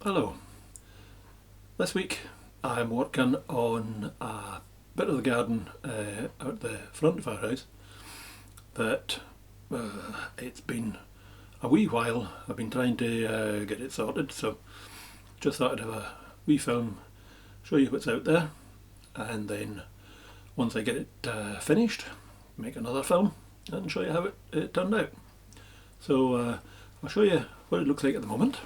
Hello. This week I'm working on a bit of the garden out the front of our house that it's been a wee while. I've been trying to get it sorted, so just thought I'd have a wee film, show you what's out there, and then once I get it finished, make another film and show you how it turned out. So I'll show you what it looks like at the moment.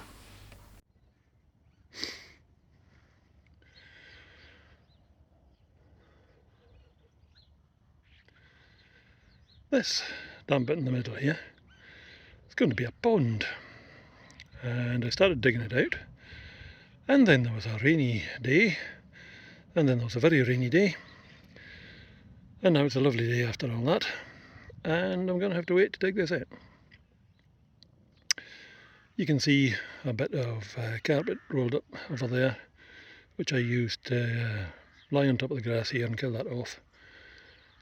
This damn bit in the middle here, it's going to be a pond, and I started digging it out, and then there was a rainy day, and then there was a very rainy day, and now it's a lovely day after all that, and I'm going to have to wait to dig this out. You can see a bit of carpet rolled up over there, which I used to lie on top of the grass here and kill that off,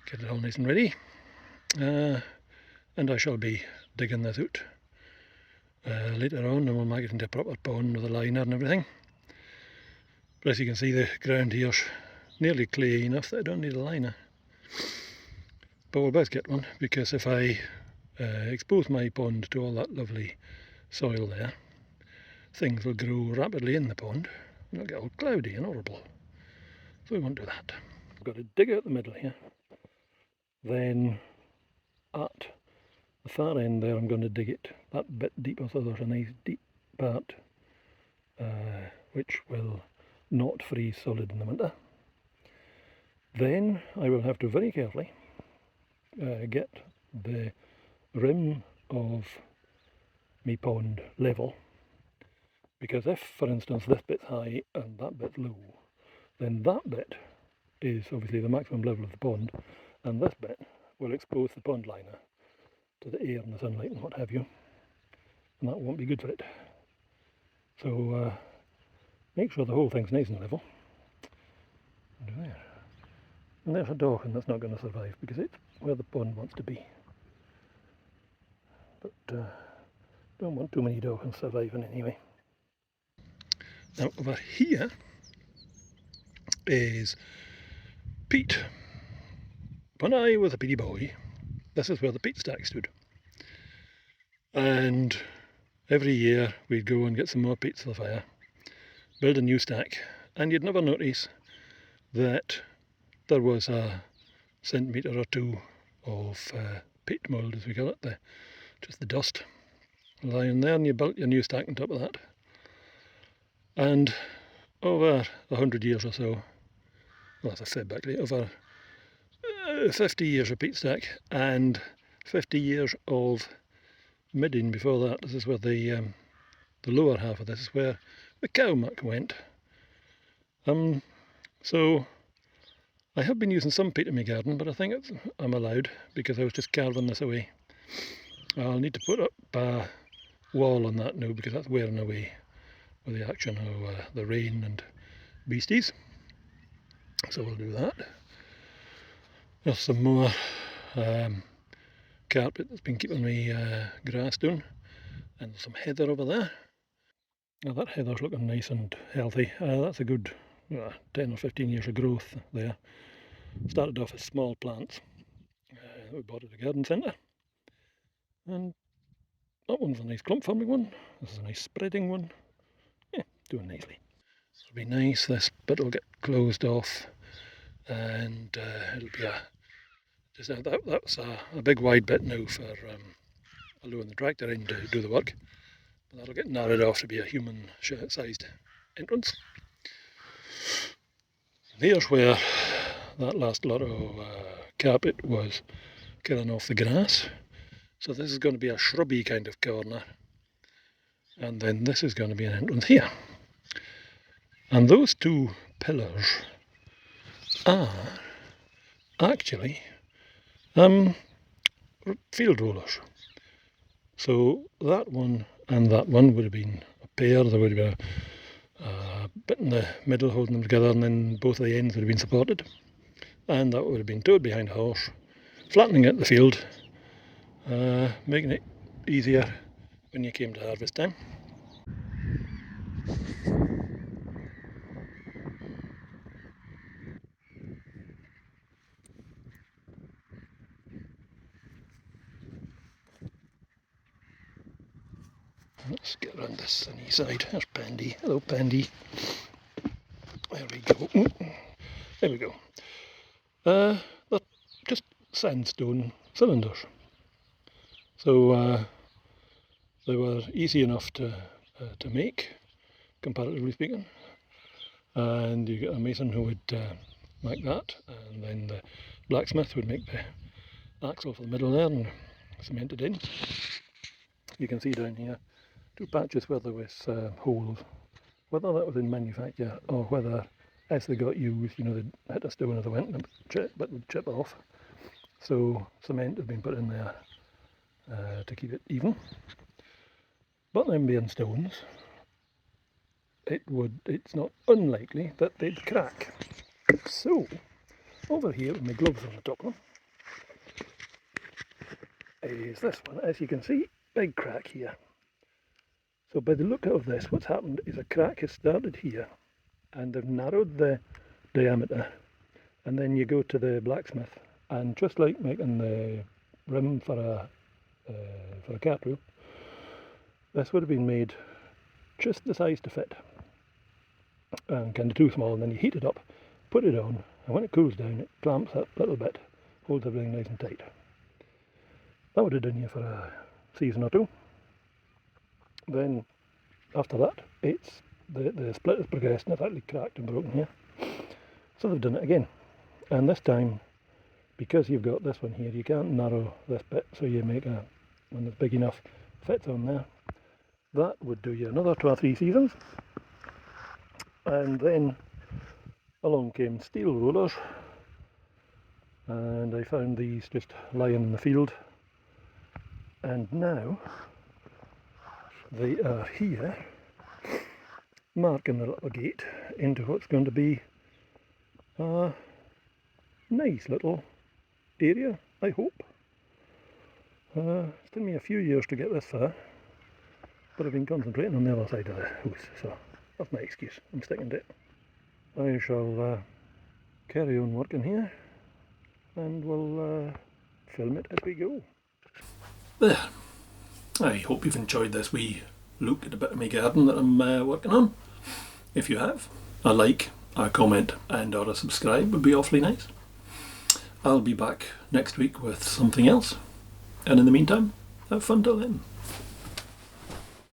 get it all nice and ready. And I shall be digging this out later on, and we'll make it into a proper pond with a liner and everything. But as you can see, the ground here's nearly clay enough that I don't need a liner. But we'll best get one, because if I expose my pond to all that lovely soil there, things will grow rapidly in the pond and it'll get all cloudy and horrible. So we won't do that. I've got to dig out the middle here. Then at the far end there I'm going to dig it that bit deeper, so there's a nice deep part which will not freeze solid in the winter. Then I will have to very carefully get the rim of my pond level, because if, for instance, this bit's high and that bit's low, then that bit is obviously the maximum level of the pond, and this bit will expose the pond liner to the air and the sunlight and what have you, and that won't be good for it. So make sure the whole thing's nice and level. And there. And there's a dolphin that's not going to survive because it's where the pond wants to be. But don't want too many dolphins surviving anyway. Now over here is peat. When I was a peaty boy, this is where the peat stack stood. And every year we'd go and get some more peat for the fire, build a new stack, and you'd never notice that there was a centimetre or two of peat mould, as we call it, just the dust lying there, and you built your new stack on top of that. And over 100 years or so, well, that's a fib actually, over 50 years of peat stack and 50 years of midding before that. This is where the lower half of this is where the cow muck went. So I have been using some peat in my garden, but I think I'm allowed because I was just carving this away. I'll need to put up a wall on that now because that's wearing away with the action of the rain and beasties. So we'll do that. There's some more carpet that's been keeping me grass down, and some heather over there. Now that heather's looking nice and healthy. That's a good 10 or 15 years of growth there. Started off as small plants that we bought at the garden centre, and that one's a nice clump forming one. This is a nice spreading one. Yeah, doing nicely. It'll be nice. This bit will get closed off, and it'll be that's a big wide bit now for allowing the tractor in to do the work. But that'll get narrowed off to be a human-sized entrance. There's where that last lot of carpet was killing off the grass. So this is going to be a shrubby kind of corner. And then this is going to be an entrance here. And those two pillars are actually field rollers. So that one and that one would have been a pair. There would have been a bit in the middle holding them together, and then both of the ends would have been supported. And that would have been towed behind a horse, flattening out the field, making it easier when you came to harvest time. around this sunny side. There's Pandy. Hello, Pandy. There we go. There we go. They're just sandstone cylinders. So they were easy enough to make, comparatively speaking. And you get a mason who would make that, and then the blacksmith would make the axle for the middle there and cement it in. You can see down here 2 patches where there was holes. Whether that was in manufacture or whether as they got used, they'd hit a stone as they went and it would chip off. So cement had been put in there to keep it even. But them being stones, it's not unlikely that they'd crack. So over here with my gloves on the top of them is this one. As you can see, big crack here. So by the look of this, what's happened is a crack has started here and they've narrowed the diameter, and then you go to the blacksmith, and just like making the rim for a cart wheel, this would have been made just the size to fit and kind of too small, and then you heat it up, put it on, and when it cools down it clamps up a little bit, holds everything nice and tight. That would have done you for a season or two. Then after that, it's the split has progressed and it's actually cracked and broken here. So they've done it again. And this time, because you've got this one here, you can't narrow this bit, so you make one that's big enough, fits on there. That would do you another 2 or 3 seasons. And then along came steel rollers, and I found these just lying in the field. And now they are here, marking the little gate into what's going to be a nice little area, I hope. It's taken me a few years to get this far, but I've been concentrating on the other side of the house, so that's my excuse. I'm sticking to it. I shall carry on working here, and we'll film it as we go. There. I hope you've enjoyed this wee look at a bit of my garden that I'm working on. If you have, a like, a comment and or a subscribe would be awfully nice. I'll be back next week with something else, and in the meantime, have fun till then.